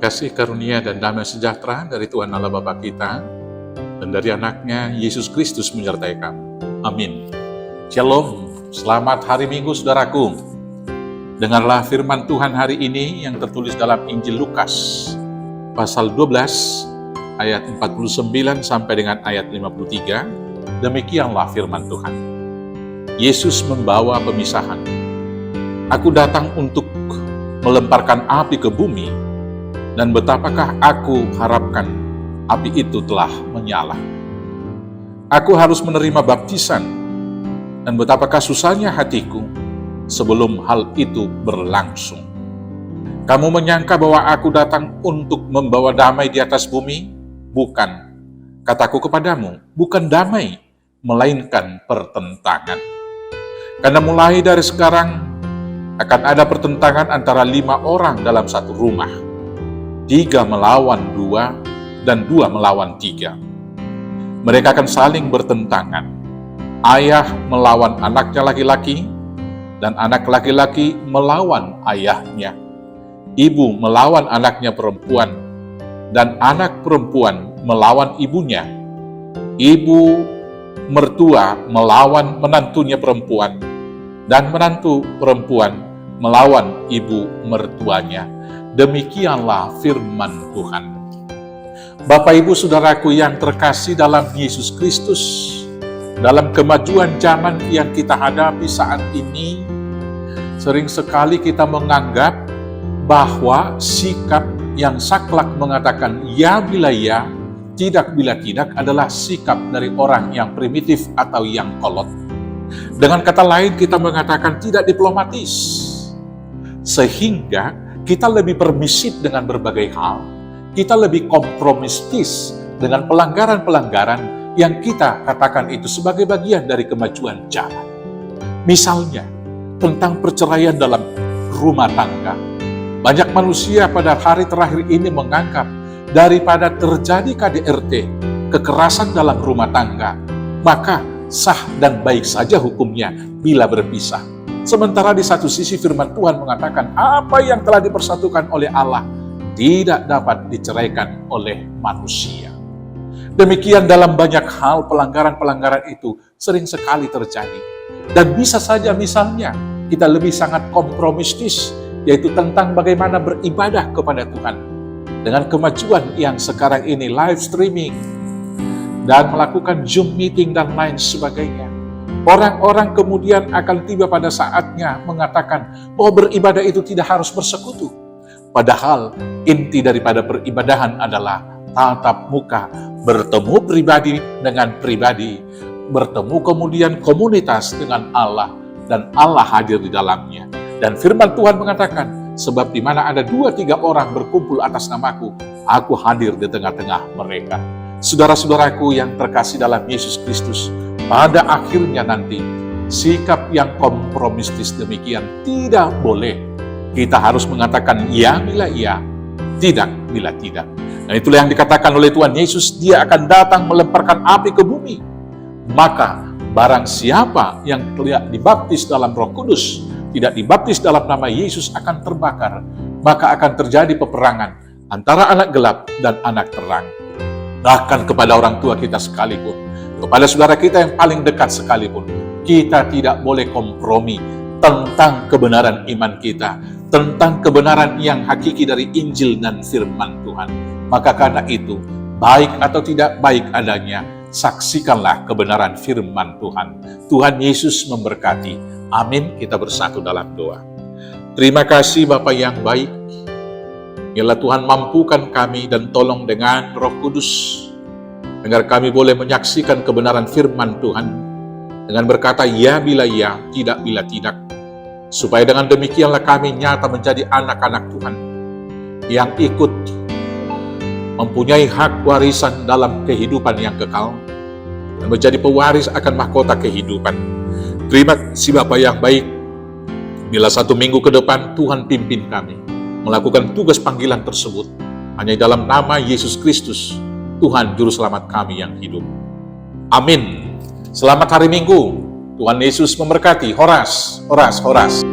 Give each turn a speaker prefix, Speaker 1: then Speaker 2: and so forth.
Speaker 1: Kasih karunia dan damai sejahtera dari Tuhan Allah Bapa kita dan dari anaknya Yesus Kristus menyertai kamu. Amin. Shalom, selamat hari Minggu saudaraku. Dengarlah firman Tuhan hari ini yang tertulis dalam Injil Lukas, pasal 12, ayat 49 sampai dengan ayat 53. Demikianlah firman Tuhan. Yesus membawa pemisahan. Aku datang untuk melemparkan api ke bumi, dan betapakah aku harapkan api itu telah menyala. Aku harus menerima baptisan, dan betapakah susahnya hatiku sebelum hal itu berlangsung. Kamu menyangka bahwa aku datang untuk membawa damai di atas bumi? Bukan. Kataku kepadamu, bukan damai, melainkan pertentangan. Karena mulai dari sekarang akan ada pertentangan antara 5 orang dalam satu rumah. 3 melawan 2, dan 2 melawan 3. Mereka akan saling bertentangan. Ayah melawan anaknya laki-laki, dan anak laki-laki melawan ayahnya. Ibu melawan anaknya perempuan, dan anak perempuan melawan ibunya. Ibu mertua melawan menantunya perempuan, dan menantu perempuan melawan ibu mertuanya. Demikianlah firman Tuhan. Bapak Ibu Saudaraku yang terkasih dalam Yesus Kristus, dalam kemajuan zaman yang kita hadapi saat ini, sering sekali kita menganggap bahwa sikap yang saklek mengatakan ya bila ya, tidak bila tidak adalah sikap dari orang yang primitif atau yang kolot. Dengan kata lain, kita mengatakan tidak diplomatis, sehingga kita lebih permisif dengan berbagai hal, kita lebih kompromistis dengan pelanggaran-pelanggaran yang kita katakan itu sebagai bagian dari kemajuan zaman. Misalnya, tentang perceraian dalam rumah tangga. Banyak manusia pada hari terakhir ini menganggap daripada terjadi KDRT, kekerasan dalam rumah tangga, maka sah dan baik saja hukumnya bila berpisah. Sementara di satu sisi firman Tuhan mengatakan apa yang telah dipersatukan oleh Allah tidak dapat diceraikan oleh manusia. Demikian dalam banyak hal pelanggaran-pelanggaran itu sering sekali terjadi. Dan bisa saja misalnya kita lebih sangat kompromistis, yaitu tentang bagaimana beribadah kepada Tuhan. Dengan kemajuan yang sekarang ini live streaming dan melakukan Zoom meeting dan lain sebagainya. Orang-orang kemudian akan tiba pada saatnya mengatakan bahwa beribadah itu tidak harus bersekutu. Padahal inti daripada peribadahan adalah tatap muka, bertemu pribadi dengan pribadi, bertemu kemudian komunitas dengan Allah, dan Allah hadir di dalamnya. Dan firman Tuhan mengatakan, sebab di mana ada 2-3 orang berkumpul atas namaku, aku hadir di tengah-tengah mereka. Saudara-saudaraku yang terkasih dalam Yesus Kristus, pada akhirnya nanti, sikap yang kompromistis demikian tidak boleh. Kita harus mengatakan ya bila ya, tidak bila tidak. Nah itulah yang dikatakan oleh Tuhan Yesus, Dia akan datang melemparkan api ke bumi. Maka barang siapa yang tidak dibaptis dalam Roh Kudus, tidak dibaptis dalam nama Yesus akan terbakar. Maka akan terjadi peperangan antara anak gelap dan anak terang. Bahkan kepada orang tua kita sekalipun, kepada saudara kita yang paling dekat sekalipun, kita tidak boleh kompromi tentang kebenaran iman kita, tentang kebenaran yang hakiki dari Injil dan firman Tuhan. Maka karena itu, baik atau tidak baik adanya, saksikanlah kebenaran firman Tuhan. Tuhan Yesus memberkati. Amin. Kita bersatu dalam doa. Terima kasih Bapa yang baik. Biarlah Tuhan mampukan kami dan tolong dengan Roh Kudus, agar kami boleh menyaksikan kebenaran firman Tuhan dengan berkata ya bila ya, tidak bila tidak. Supaya dengan demikianlah kami nyata menjadi anak-anak Tuhan yang ikut mempunyai hak warisan dalam kehidupan yang kekal dan menjadi pewaris akan mahkota kehidupan. Terima kasih Bapa yang baik. Bila 1 minggu ke depan Tuhan pimpin kami melakukan tugas panggilan tersebut, hanya dalam nama Yesus Kristus, Tuhan Juru Selamat kami yang hidup. Amin. Selamat hari Minggu. Tuhan Yesus memberkati. Horas, horas, horas.